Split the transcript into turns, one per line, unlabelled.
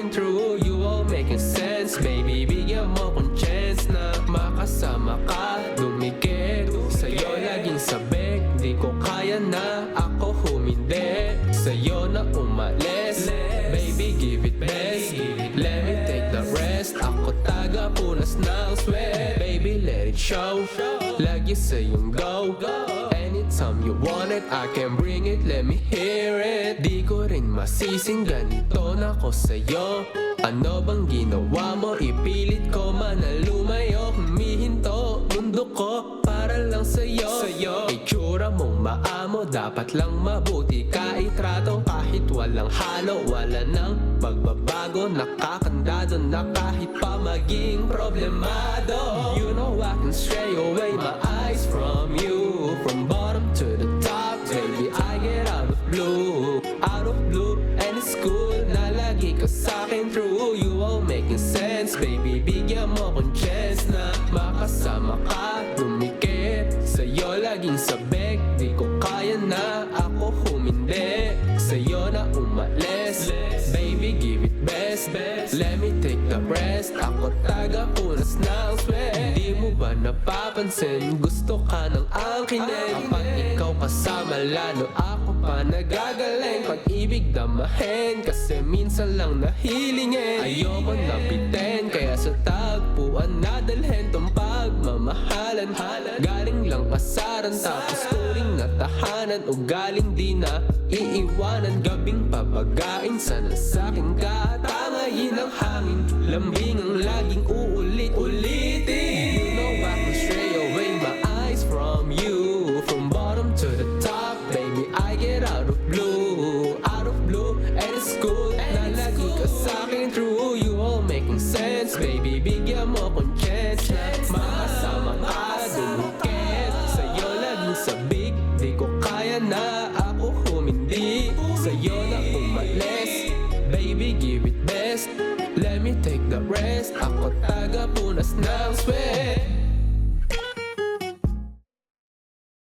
sa'kin true. You all making sense, baby. Bigyan mo kong chance na makasama ka, dumikit. Sa'yo laging sabik, di ko kaya na ako humindi. Sa'yo na umalis, baby give it best. Let me take the rest, ako taga-punas ng sweat. Baby let it show, lagi sa'yong go. Anytime you want it, I can bring it, let me hear it. Di ko rin masising ganito na ko sa'yo. Ano bang ginawa mo? Ipilit ko man na lumayo. Humihinto, mundo ko para lang sa'yo. Itsura mong maamo, dapat lang mabuti ka itrato. Kahit walang halo, wala nang magbabago. Nakakandado na kahit pa maging problemado. You know I can stray away my eyes from you. From bottom to the top, baby I get out of blue. Out of blue, and it's cool na lagi ka sa'kin true. You all making sense, baby bigyan mo kong chance na makasama ka, dumikit. Sa'yo laging sabik, di ko kaya na ako humindi. Sa'yo na umalis, baby give it best. Let me take the rest, ako taga-punas ng sweat. Hindi mo ba napapansin, gusto ka ng angkinig? Kapag ikaw kasama, lalo ako pa nagagaling. Pag-ibig damahin, kasi minsan lang nahilingin. Ayoko napitin, kaya sa tagpuan nadalhin tong pagmamahalan. Galing lang pasaran, tapos turing na tahanan. O galing di na iiwanan, gabing papagain. Sana sa'kin ka tangayin ang hangin, lambing ang laging uulit-ulitin. You know I can stray away my eyes from you. From bottom to the top, baby I get out of blue. Out of blue, and it's cool na lagi ka sa'kin true. You all making sense, baby bigyan mo kong chance na makasama ka, dumikit. Sa'yo laging sabik, di ko kaya na ako humindi. Sa'yo na umalis, baby give it best. Let me take the rest, ako taga-punas ng sweat.